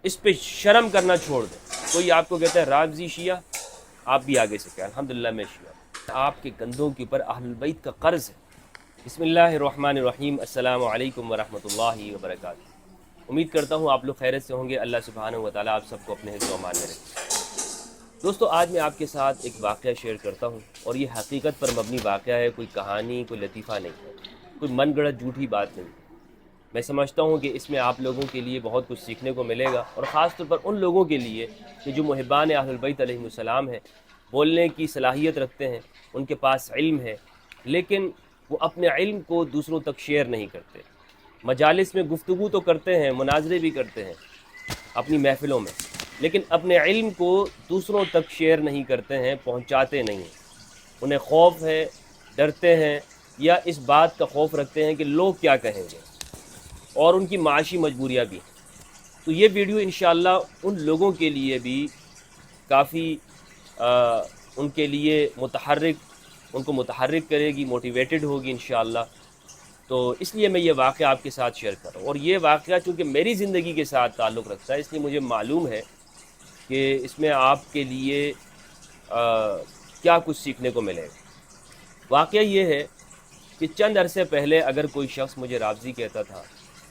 اس پہ شرم کرنا چھوڑ دیں۔ کوئی آپ کو کہتا ہے رافضی شیعہ، آپ بھی آگے سے کہیں الحمدللہ میں شیعہ۔ آپ کے کندھوں کے اوپر اہل البیت کا قرض ہے۔ بسم اللہ الرحمن الرحیم، السلام علیکم ورحمۃ اللہ وبرکاتہ۔ امید کرتا ہوں آپ لوگ خیریت سے ہوں گے۔ اللہ سبحانہ و تعالیٰ آپ سب کو اپنے حفظ و امان میں رکھے۔ دوستو، آج میں آپ کے ساتھ ایک واقعہ شیئر کرتا ہوں، اور یہ حقیقت پر مبنی واقعہ ہے، کوئی کہانی، کوئی لطیفہ نہیں ہے، کوئی من گڑت جھوٹی بات نہیں ہے۔ میں سمجھتا ہوں کہ اس میں آپ لوگوں کے لیے بہت کچھ سیکھنے کو ملے گا، اور خاص طور پر ان لوگوں کے لیے کہ جو محبان اہل البیت علیہم السلام ہیں، بولنے کی صلاحیت رکھتے ہیں، ان کے پاس علم ہے، لیکن وہ اپنے علم کو دوسروں تک شیئر نہیں کرتے۔ مجالس میں گفتگو تو کرتے ہیں، مناظرے بھی کرتے ہیں اپنی محفلوں میں، لیکن اپنے علم کو دوسروں تک شیئر نہیں کرتے ہیں، پہنچاتے نہیں ہیں۔ انہیں خوف ہے، ڈرتے ہیں، یا اس بات کا خوف رکھتے ہیں کہ لوگ کیا کہیں گے، اور ان کی معاشی مجبوریاں بھی ہیں۔ تو یہ ویڈیو انشاءاللہ ان لوگوں کے لیے بھی کافی ان کے لیے ان کو متحرک کرے گی، موٹیویٹڈ ہوگی انشاءاللہ۔ تو اس لیے میں یہ واقعہ آپ کے ساتھ شیئر کر رہا ہوں، اور یہ واقعہ چونکہ میری زندگی کے ساتھ تعلق رکھتا ہے، اس لیے مجھے معلوم ہے کہ اس میں آپ کے لیے کیا کچھ سیکھنے کو ملے گا۔ واقعہ یہ ہے کہ چند عرصے پہلے اگر کوئی شخص مجھے رافضی کہتا تھا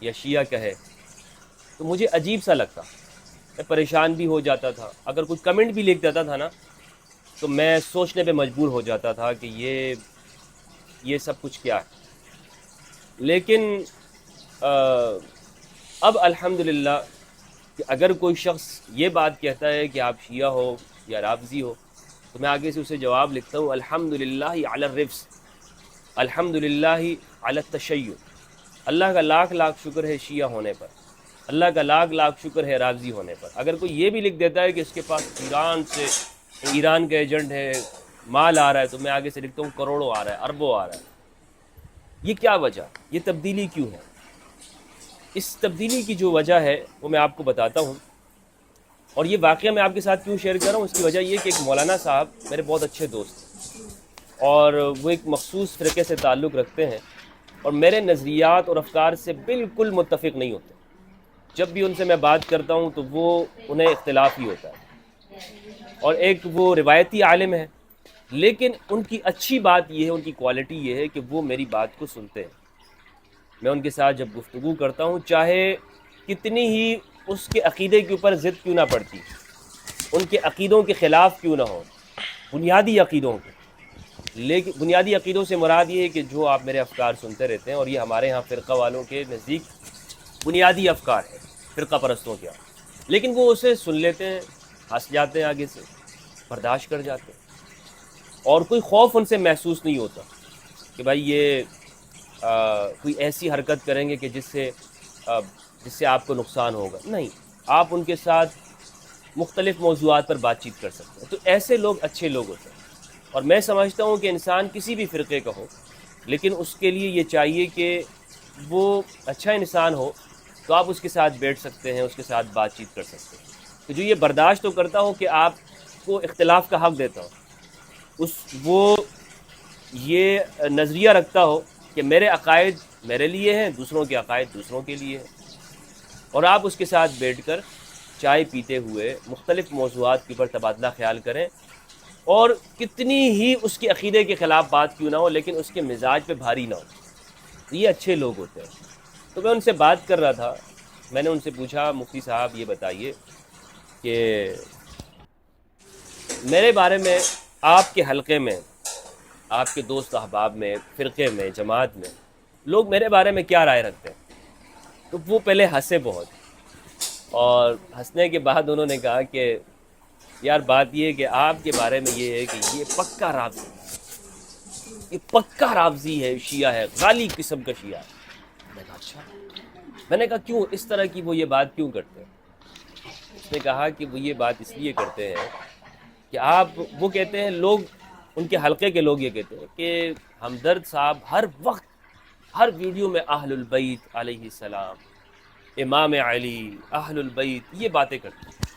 یا شیعہ کہے تو مجھے عجیب سا لگتا، میں پریشان بھی ہو جاتا تھا۔ اگر کوئی کمنٹ بھی لکھ دیتا تھا نا، تو میں سوچنے پہ مجبور ہو جاتا تھا کہ یہ سب کچھ کیا ہے۔ لیکن اب الحمدللہ کہ اگر کوئی شخص یہ بات کہتا ہے کہ آپ شیعہ ہو یا رافضی ہو، تو میں آگے سے اسے جواب لکھتا ہوں الحمدللہ علی الرفض، الحمدللہ علی التشیع۔ اللہ کا لاکھ لاکھ شکر ہے شیعہ ہونے پر، اللہ کا لاکھ لاکھ شکر ہے رافضی ہونے پر۔ اگر کوئی یہ بھی لکھ دیتا ہے کہ اس کے پاس ایران کا ایجنٹ ہے، مال آ رہا ہے، تو میں آگے سے لکھتا ہوں کروڑوں آ رہا ہے، اربوں آ رہا ہے۔ یہ کیا وجہ، یہ تبدیلی کیوں ہے؟ اس تبدیلی کی جو وجہ ہے وہ میں آپ کو بتاتا ہوں، اور یہ واقعہ میں آپ کے ساتھ کیوں شیئر کر رہا ہوں۔ اس کی وجہ یہ کہ ایک مولانا صاحب میرے بہت اچھے دوست ہیں، اور وہ ایک مخصوص فرقے سے تعلق رکھتے ہیں، اور میرے نظریات اور افکار سے بالکل متفق نہیں ہوتے۔ جب بھی ان سے میں بات کرتا ہوں تو وہ انہیں اختلاف ہی ہوتا ہے، اور ایک وہ روایتی عالم ہے، لیکن ان کی اچھی بات یہ ہے، ان کی کوالٹی یہ ہے کہ وہ میری بات کو سنتے ہیں۔ میں ان کے ساتھ جب گفتگو کرتا ہوں، چاہے کتنی ہی اس کے عقیدے کے اوپر ضد کیوں نہ پڑتی، ان کے عقیدوں کے خلاف کیوں نہ ہو، بنیادی عقیدوں کے، لیکن بنیادی عقیدوں سے مراد یہ ہے کہ جو آپ میرے افکار سنتے رہتے ہیں، اور یہ ہمارے ہاں فرقہ والوں کے نزدیک بنیادی افکار ہے، فرقہ پرستوں کے ہاں، لیکن وہ اسے سن لیتے ہیں، ہنس جاتے ہیں، آگے سے برداشت کر جاتے ہیں، اور کوئی خوف ان سے محسوس نہیں ہوتا کہ بھائی یہ کوئی ایسی حرکت کریں گے کہ جس سے آپ کو نقصان ہوگا۔ نہیں، آپ ان کے ساتھ مختلف موضوعات پر بات چیت کر سکتے ہیں۔ تو ایسے لوگ اچھے لوگ ہوتے ہیں، اور میں سمجھتا ہوں کہ انسان کسی بھی فرقے کا ہو، لیکن اس کے لیے یہ چاہیے کہ وہ اچھا انسان ہو، تو آپ اس کے ساتھ بیٹھ سکتے ہیں، اس کے ساتھ بات چیت کر سکتے ہیں۔ تو جو یہ برداشت تو کرتا ہو کہ آپ کو اختلاف کا حق دیتا ہو، وہ یہ نظریہ رکھتا ہو کہ میرے عقائد میرے لیے ہیں، دوسروں کے عقائد دوسروں کے لیے ہیں، اور آپ اس کے ساتھ بیٹھ کر چائے پیتے ہوئے مختلف موضوعات کے اوپر تبادلہ خیال کریں، اور کتنی ہی اس کے عقیدے کے خلاف بات کیوں نہ ہو، لیکن اس کے مزاج پہ بھاری نہ ہو۔ یہ اچھے لوگ ہوتے ہیں۔ تو میں ان سے بات کر رہا تھا، میں نے ان سے پوچھا مفتی صاحب یہ بتائیے کہ میرے بارے میں آپ کے حلقے میں، آپ کے دوست احباب میں، فرقے میں، جماعت میں لوگ میرے بارے میں کیا رائے رکھتے ہیں؟ تو وہ پہلے ہنسے بہت، اور ہنسنے کے بعد انہوں نے کہا کہ یار بات یہ ہے کہ آپ کے بارے میں یہ ہے کہ یہ پکا رافضی ہے، یہ پکا رافضی ہے، شیعہ ہے، غالی قسم کا شیعہ ہے۔ میں نے کہا اچھا، میں نے کہا کیوں اس طرح کی وہ یہ بات کیوں کرتے ہیں؟ اس نے کہا کہ وہ یہ بات اس لیے کرتے ہیں کہ وہ کہتے ہیں، لوگ ان کے حلقے کے لوگ یہ کہتے ہیں کہ ہمدرد صاحب ہر وقت ہر ویڈیو میں اہل البیت علیہ السلام، امام علی، اہل البیت، یہ باتیں کرتے ہیں۔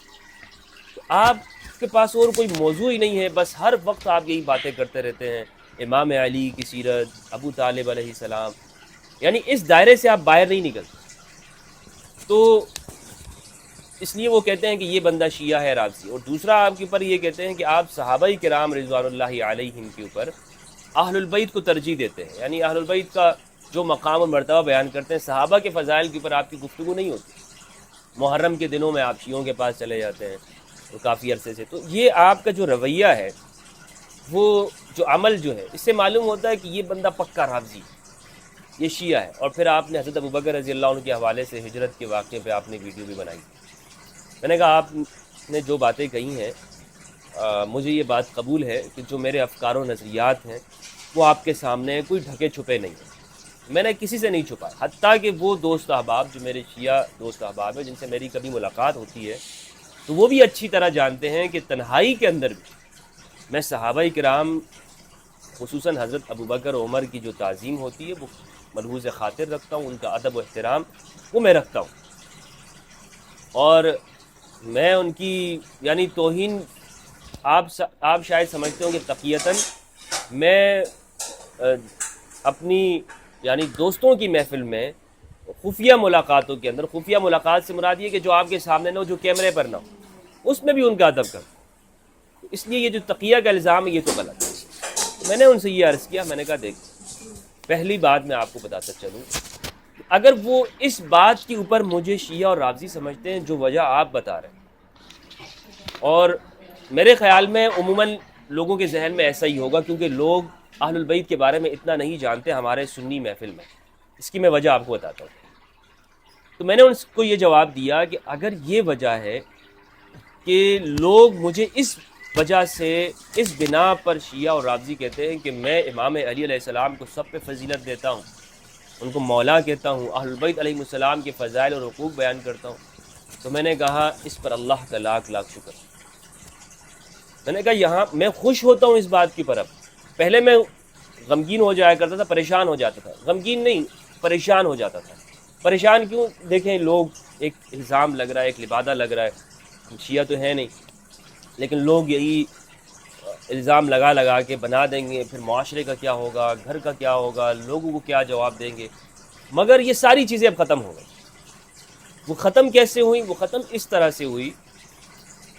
تو آپ کے پاس اور کوئی موضوع ہی نہیں ہے، بس ہر وقت آپ یہی باتیں کرتے رہتے ہیں، امام علی کی سیرت، ابو طالب علیہ السلام، یعنی اس دائرے سے آپ باہر نہیں نکلتے۔ تو اس لیے وہ کہتے ہیں کہ یہ بندہ شیعہ ہے رافضی، اور دوسرا آپ کے اوپر یہ کہتے ہیں کہ آپ صحابہ کرام رضوان اللہ علیہم کے اوپر اہل البیت کو ترجیح دیتے ہیں، یعنی اہل البیت کا جو مقام و مرتبہ بیان کرتے ہیں، صحابہ کے فضائل کے اوپر آپ کی گفتگو نہیں ہوتی۔ محرم کے دنوں میں آپ شیعوں کے پاس چلے جاتے ہیں تو کافی عرصے سے، تو یہ آپ کا جو رویہ ہے، وہ جو عمل جو ہے، اس سے معلوم ہوتا ہے کہ یہ بندہ پکا رافضی، یہ شیعہ ہے۔ اور پھر آپ نے حضرت ابوبکر رضی اللہ عنہ کے حوالے سے ہجرت کے واقعے پہ آپ نے ویڈیو بھی بنائی۔ میں نے کہا آپ نے جو باتیں کہی ہیں، مجھے یہ بات قبول ہے کہ جو میرے افکار و نظریات ہیں وہ آپ کے سامنے کوئی ڈھکے چھپے نہیں ہیں، میں نے کسی سے نہیں چھپا، حتیٰ کہ وہ دوست احباب جو میرے شیعہ دوست احباب ہیں جن سے میری کبھی ملاقات ہوتی ہے، تو وہ بھی اچھی طرح جانتے ہیں کہ تنہائی کے اندر بھی میں صحابہ کرام خصوصاً حضرت ابوبکر و عمر کی جو تعظیم ہوتی ہے وہ ملحوظ خاطر رکھتا ہوں، ان کا ادب و احترام وہ میں رکھتا ہوں، اور میں ان کی یعنی توہین آپ شاید سمجھتے ہوں کہ تقیتاً میں اپنی یعنی دوستوں کی محفل میں خفیہ ملاقاتوں کے اندر، خفیہ ملاقات سے مراد یہ کہ جو آپ کے سامنے نہ ہو، جو کیمرے پر نہ ہو، اس میں بھی ان کا ادب کروں، اس لیے یہ جو تقیہ کا الزام ہے یہ تو غلط ہے۔ میں نے ان سے یہ عرض کیا، میں نے کہا دیکھ، پہلی بات میں آپ کو بتاتا چلوں، اگر وہ اس بات کے اوپر مجھے شیعہ اور رافضی سمجھتے ہیں جو وجہ آپ بتا رہے ہیں، اور میرے خیال میں عموماً لوگوں کے ذہن میں ایسا ہی ہوگا کیونکہ لوگ اہل البیت کے بارے میں اتنا نہیں جانتے ہمارے سنی محفل میں، اس کی میں وجہ آپ کو بتاتا ہوں۔ تو میں نے ان کو یہ جواب دیا کہ اگر یہ وجہ ہے کہ لوگ مجھے اس وجہ سے اس بنا پر شیعہ اور رافضی کہتے ہیں کہ میں امام علی علیہ السلام کو سب پہ فضیلت دیتا ہوں، ان کو مولا کہتا ہوں، اہل البیت علیہ السلام کے فضائل اور حقوق بیان کرتا ہوں، تو میں نے کہا اس پر اللہ کا لاکھ لاکھ شکر۔ میں نے کہا یہاں میں خوش ہوتا ہوں اس بات کی پر، اب پہلے میں غمگین ہو جایا کرتا تھا، پریشان ہو جاتا تھا، غمگین نہیں پریشان ہو جاتا تھا۔ پریشان کیوں؟ دیکھیں لوگ ایک الزام لگ رہا ہے، ایک لبادہ لگ رہا ہے، شیعہ تو ہے نہیں لیکن لوگ یہی الزام لگا لگا کے بنا دیں گے، پھر معاشرے کا کیا ہوگا، گھر کا کیا ہوگا، لوگوں کو کیا جواب دیں گے۔ مگر یہ ساری چیزیں اب ختم ہو گئی۔ وہ ختم کیسے ہوئی؟ وہ ختم اس طرح سے ہوئی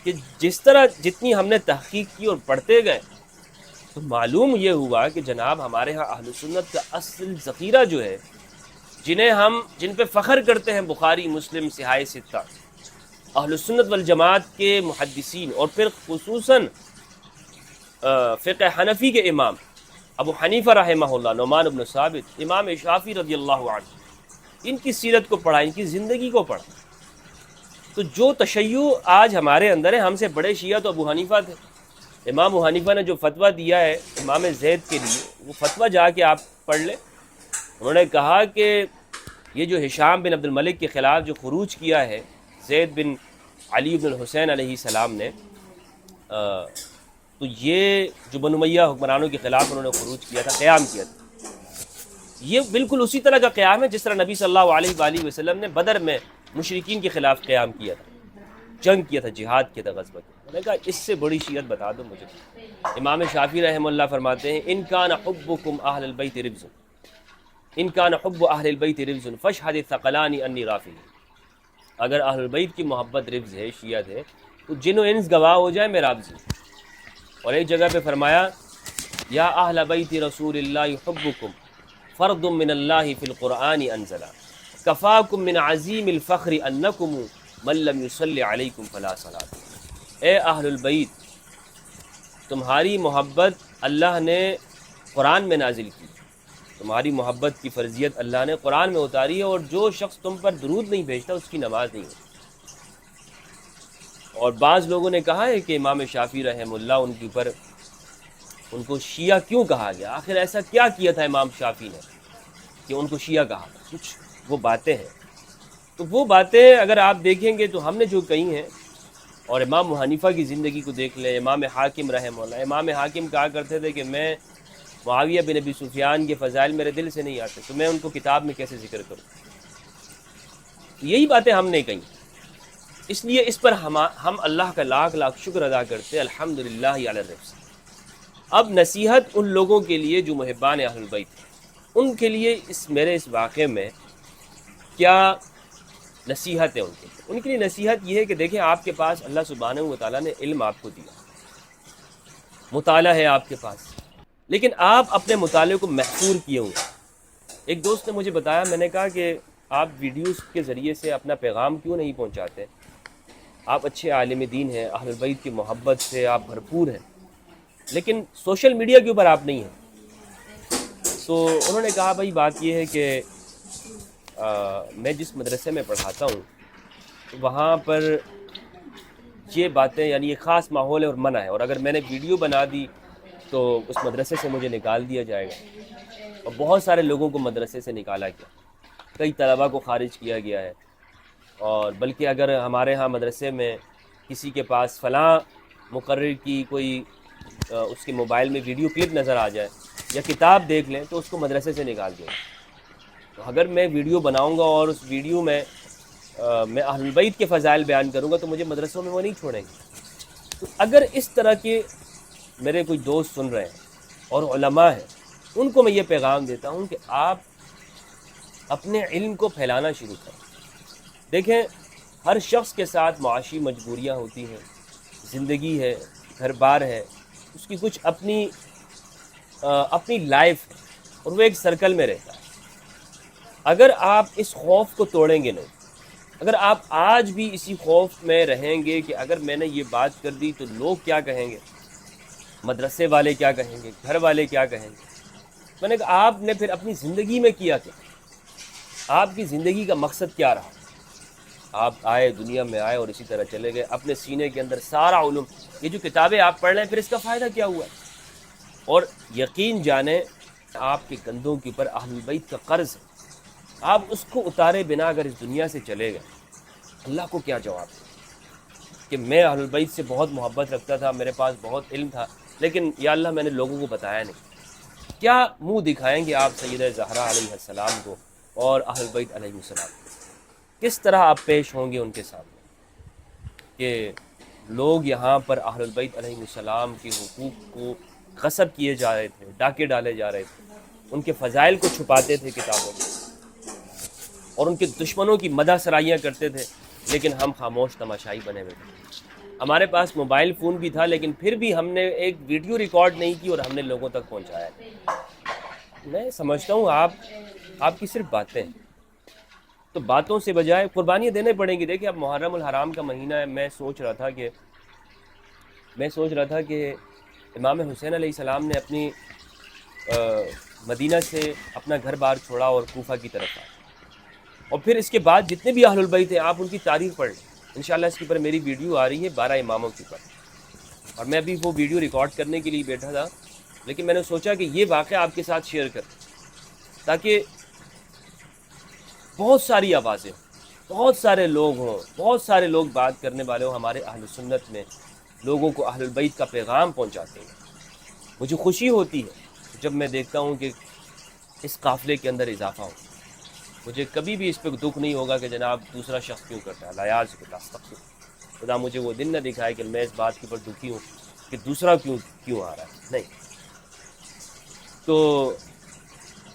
کہ جس طرح جتنی ہم نے تحقیق کی اور پڑھتے گئے تو معلوم یہ ہوا کہ جناب ہمارے ہاں اہل سنت کا اصل ذخیرہ جو ہے، جن پہ فخر کرتے ہیں بخاری، مسلم، صحاح ستہ، اہل سنت والجماعت کے محدثین، اور پھر خصوصاً فقہ حنفی کے امام ابو حنیفہ رحمہ اللہ، نعمان بن ثابت، امام شافعی رضی اللہ عنہ، ان کی سیرت کو پڑھا، ان کی زندگی کو پڑھا، تو جو تشیع آج ہمارے اندر ہے، ہم سے بڑے شیعہ تو ابو حنیفہ تھے۔ امام ابو حنیفہ نے جو فتویٰ دیا ہے امام زید کے لیے، وہ فتویٰ جا کے آپ پڑھ لیں۔ انہوں نے کہا کہ یہ جو ہشام بن عبد الملک کے خلاف جو خروج کیا ہے زید بن علی بن الحسین علیہ السلام نے، تو یہ جو بنو امیہ حکمرانوں کے خلاف انہوں نے خروج کیا تھا، قیام کیا تھا، یہ بالکل اسی طرح کا قیام ہے جس طرح نبی صلی اللہ علیہ وآلہ وسلم نے بدر میں مشرکین کے خلاف قیام کیا تھا، جنگ کیا تھا، جہاد کیا تھا، غزوہ کیا۔ میں نے کہا اس سے بڑی شیعت بتا دو مجھے۔ امام شافعی رحمہ اللہ فرماتے ہیں ان کان حبکم اہل البیت ربز، ان کان حب اہل البیت ربز فاشہد الثقلان انی رافضی، اگر اہل البیت کی محبت ربز ہے، شیعت ہے، تو جن و انس گواہ ہو جائے میں رافضی۔ اور ایک جگہ پہ فرمایا یا اہل بیت رسول اللہ حبکم فرض من اللہ فی القرآن انزلا کفاکم من عظیم الفخر انکم من لم یصلی علیکم فلا صلاۃ۔ اے اہل البیت، تمہاری محبت اللہ نے قرآن میں نازل کی، تمہاری محبت کی فرضیت اللہ نے قرآن میں اتاری ہے، اور جو شخص تم پر درود نہیں بھیجتا اس کی نماز نہیں ہوتی۔ اور بعض لوگوں نے کہا ہے کہ امام شافعی رحمہ اللہ ان کے اوپر، ان کو شیعہ کیوں کہا گیا؟ آخر ایسا کیا کیا تھا امام شافعی نے کہ ان کو شیعہ کہا تھا؟ کچھ وہ باتیں ہیں، تو وہ باتیں اگر آپ دیکھیں گے تو ہم نے جو کہی ہیں، اور امام حنیفہ کی زندگی کو دیکھ لیں، امام حاکم رحمہ اللہ، امام حاکم کہا کرتے تھے کہ میں معاویہ بن ابی سفیان کے فضائل میرے دل سے نہیں آتے، تو میں ان کو کتاب میں کیسے ذکر کروں؟ یہی باتیں ہم نے کہیں، اس لیے اس پر ہم اللہ کا لاکھ لاکھ شکر ادا کرتے ہیں، الحمدللہ علی الرفس۔ اب نصیحت ان لوگوں کے لیے جو محبان اہل البیت ہیں، ان کے لیے میرے اس واقعے میں کیا نصیحت ہے ان کے لیے نصیحت یہ ہے کہ دیکھیں آپ کے پاس اللہ سبحانہ و تعالیٰ نے علم آپ کو دیا، مطالعہ ہے آپ کے پاس، لیکن آپ اپنے مطالعے کو محصور کیے ہوئے۔ ایک دوست نے مجھے بتایا، میں نے کہا کہ آپ ویڈیوز کے ذریعے سے اپنا پیغام کیوں نہیں پہنچاتے؟ آپ اچھے عالم دین ہیں، اہل بیت کی محبت سے آپ بھرپور ہیں، لیکن سوشل میڈیا کے اوپر آپ نہیں ہیں۔ تو انہوں نے کہا بھائی بات یہ ہے کہ میں جس مدرسے میں پڑھاتا ہوں وہاں پر یہ باتیں، یعنی یہ خاص ماحول ہے اور منع ہے، اور اگر میں نے ویڈیو بنا دی تو اس مدرسے سے مجھے نکال دیا جائے گا، اور بہت سارے لوگوں کو مدرسے سے نکالا گیا، کئی طلباء کو خارج کیا گیا ہے، اور بلکہ اگر ہمارے ہاں مدرسے میں کسی کے پاس فلاں مقرر کی کوئی اس کے موبائل میں ویڈیو کلپ نظر آ جائے یا کتاب دیکھ لیں تو اس کو مدرسے سے نکال دیا۔ تو اگر میں ویڈیو بناؤں گا اور اس ویڈیو میں میں اہل البیت کے فضائل بیان کروں گا تو مجھے مدرسوں میں وہ نہیں چھوڑیں گے۔ تو اگر اس طرح کے میرے کوئی دوست سن رہے ہیں اور علماء ہیں، ان کو میں یہ پیغام دیتا ہوں کہ آپ اپنے علم کو پھیلانا شروع کریں۔ دیکھیں ہر شخص کے ساتھ معاشی مجبوریاں ہوتی ہیں، زندگی ہے، گھر بار ہے، اس کی کچھ اپنی لائف ہے، اور وہ ایک سرکل میں رہتا ہے۔ اگر آپ اس خوف کو توڑیں گے نہیں، اگر آپ آج بھی اسی خوف میں رہیں گے کہ اگر میں نے یہ بات کر دی تو لوگ کیا کہیں گے، مدرسے والے کیا کہیں گے، گھر والے کیا کہیں گے، میں نے کہا آپ نے پھر اپنی زندگی میں کیا کیا؟ آپ کی زندگی کا مقصد کیا رہا؟ آپ آئے، دنیا میں آئے اور اسی طرح چلے گئے، اپنے سینے کے اندر سارا علوم، یہ جو کتابیں آپ پڑھ رہے ہیں پھر اس کا فائدہ کیا ہوا ہے؟ اور یقین جانیں آپ کے کندھوں کے اوپر اہل البیت کا قرض ہے، آپ اس کو اتارے بنا اگر اس دنیا سے چلے گئے، اللہ کو کیا جواب دیں کہ میں اہل البیت سے بہت محبت رکھتا تھا، میرے پاس بہت علم تھا، لیکن یا اللہ میں نے لوگوں کو بتایا نہیں۔ کیا منہ دکھائیں گے آپ سیدہ زہرا علیہ السلام کو اور اہل البیت علیہ السلام کو؟ کس طرح آپ پیش ہوں گے ان کے سامنے کہ لوگ یہاں پر اہل البیت علیہ السلام کے حقوق کو غصب کیے جا رہے تھے، ڈاکے ڈالے جا رہے تھے، ان کے فضائل کو چھپاتے تھے کتابوں میں، اور ان کے دشمنوں کی مدح سرائیاں کرتے تھے، لیکن ہم خاموش تماشائی بنے ہوئے تھے۔ ہمارے پاس موبائل فون بھی تھا، لیکن پھر بھی ہم نے ایک ویڈیو ریکارڈ نہیں کی اور ہم نے لوگوں تک پہنچایا۔ میں سمجھتا ہوں آپ کی صرف باتیں، تو باتوں سے بجائے قربانیاں دینے پڑیں گی۔ دیکھیں اب محرم الحرام کا مہینہ ہے، میں سوچ رہا تھا کہ امام حسین علیہ السلام نے اپنی مدینہ سے اپنا گھر بار چھوڑا اور کوفہ کی طرف آئے، اور پھر اس کے بعد جتنے بھی اہل البیت ہیں آپ ان کی تاریخ پڑھ لیں۔ انشاءاللہ اس کے اوپر میری ویڈیو آ رہی ہے 12 اماموں کے اوپر، اور میں ابھی وہ ویڈیو ریکارڈ کرنے کے لیے بیٹھا تھا، لیکن میں نے سوچا کہ یہ واقعہ آپ کے ساتھ شیئر کریں تاکہ بہت ساری آوازیں ہوں، بہت سارے لوگ ہوں، بہت سارے لوگ بات کرنے والے ہوں ہمارے اہل سنت میں، لوگوں کو اہل البیت کا پیغام پہنچاتے ہیں۔ مجھے خوشی ہوتی ہے جب میں دیکھتا ہوں کہ اس قافلے کے اندر اضافہ ہو۔ مجھے کبھی بھی اس پہ دکھ نہیں ہوگا کہ جناب دوسرا شخص کیوں کرتا ہے، لا یاز خدا مجھے وہ دن نہ دکھائے کہ میں اس بات کے اوپر دکھی ہوں کہ دوسرا کیوں آ رہا ہے، نہیں۔ تو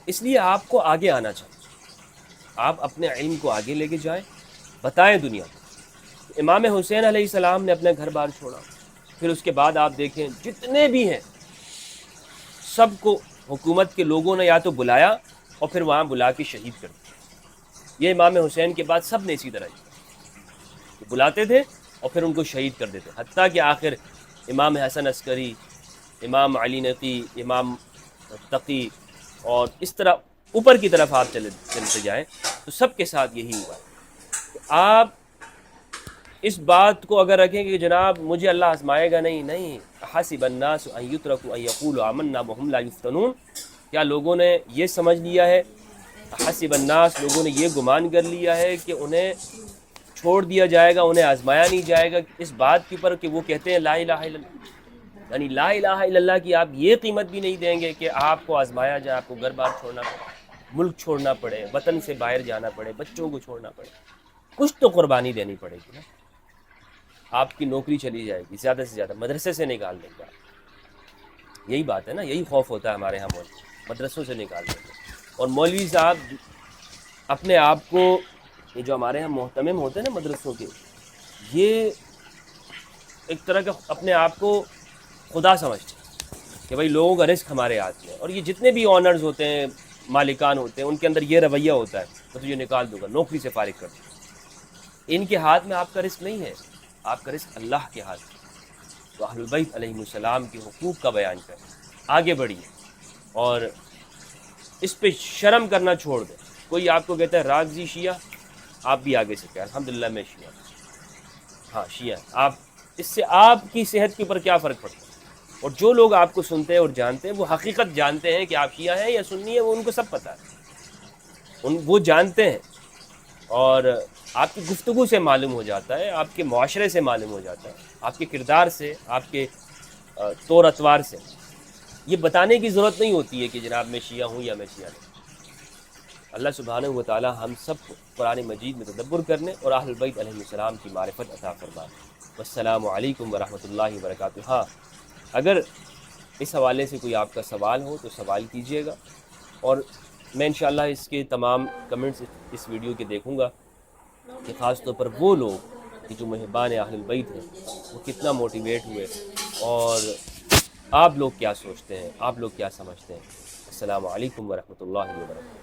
اس لیے آپ کو آگے آنا چاہیے، آپ اپنے علم کو آگے لے کے جائیں، بتائیں دنیا کو۔ امام حسین علیہ السلام نے اپنے گھر بار چھوڑا، پھر اس کے بعد آپ دیکھیں جتنے بھی ہیں سب کو حکومت کے لوگوں نے یا تو بلایا اور پھر وہاں بلا کے شہید کر دیا۔ یہ امام حسین کے بعد سب نے اسی طرح کیا، بلاتے تھے اور پھر ان کو شہید کر دیتے، حتیٰ کہ آخر امام حسن عسکری، امام علی نقی، امام تقی، اور اس طرح اوپر کی طرف آپ چلتے جائیں تو سب کے ساتھ یہی ہوا ہے۔ آپ اس بات کو اگر رکھیں کہ جناب مجھے اللہ آزمائے گا، نہیں، حسب الناس ان یترکوا ان یقولوا آمنا وهم لا یفتنون، کیا لوگوں نے یہ سمجھ لیا ہے، حسب الناس لوگوں نے یہ گمان کر لیا ہے کہ انہیں چھوڑ دیا جائے گا، انہیں آزمایا نہیں جائے گا اس بات کے اوپر کہ وہ کہتے ہیں لا الہ الا اللہ، یعنی لا الہ الا اللہ کی آپ یہ قیمت بھی نہیں دیں گے کہ آپ کو آزمایا جائے، آپ کو گھر بار چھوڑنا پڑے، ملک چھوڑنا پڑے، وطن سے باہر جانا پڑے، بچوں کو چھوڑنا پڑے، کچھ تو قربانی دینی پڑے گی نا۔ آپ کی نوکری چلی جائے گی، زیادہ سے زیادہ مدرسے سے نکال دیں گے، یہی بات ہے نا، یہی خوف ہوتا ہے ہمارے ہاں مدرسوں سے نکال دیں گے۔ اور مولوی صاحب اپنے آپ کو یہ جو ہمارے یہاں محتمم ہوتے ہیں نا مدرسوں کے، یہ ایک طرح کا اپنے آپ کو خدا سمجھتے ہیں کہ بھائی لوگوں کا رزق ہمارے ہاتھ میں ہے، اور یہ جتنے بھی آنرز ہوتے ہیں، مالکان ہوتے ہیں، ان کے اندر یہ رویہ ہوتا ہے میں تجھے نکال دوں گا، نوکری سے فارغ کر دوں گا۔ ان کے ہاتھ میں آپ کا رزق نہیں ہے، آپ کا رزق اللہ کے ہاتھ میں۔ تو اہل البیت علیہم السلام کے حقوق کا بیان کریں، آگے بڑھیے، اور اس پہ شرم کرنا چھوڑ دیں۔ کوئی آپ کو کہتا ہے رافضی شیعہ، آپ بھی آگے سے کہیں الحمدللہ میں شیعہ ہوں۔ ہاں شیعہ، آپ اس سے آپ کی صحت کے اوپر کیا فرق پڑتا ہے؟ اور جو لوگ آپ کو سنتے ہیں اور جانتے ہیں وہ حقیقت جانتے ہیں کہ آپ شیعہ ہیں یا سنی ہے، وہ ان کو سب پتہ ہے، وہ جانتے ہیں، اور آپ کی گفتگو سے معلوم ہو جاتا ہے، آپ کے معاشرے سے معلوم ہو جاتا ہے، آپ کے کردار سے، آپ کے طور اطوار سے۔ یہ بتانے کی ضرورت نہیں ہوتی ہے کہ جناب میں شیعہ ہوں یا میں شیعہ نہیں۔ اللہ سبحانہ و تعالی ہم سب کو قرآن مجید میں تدبر کرنے اور اہل بیت علیہ السلام کی معرفت عطا فرمائے۔ والسلام علیکم ورحمۃ اللہ وبرکاتہ۔ ہاں، اگر اس حوالے سے کوئی آپ کا سوال ہو تو سوال کیجیے گا، اور میں انشاءاللہ اس کے تمام کمنٹس اس ویڈیو کے دیکھوں گا کہ خاص طور پر وہ لوگ کہ جو محبان اہل البیت ہیں وہ کتنا موٹیویٹ ہوئے، اور آپ لوگ کیا سوچتے ہیں، آپ لوگ کیا سمجھتے ہیں۔ السلام علیکم ورحمۃ اللہ وبرکاتہ۔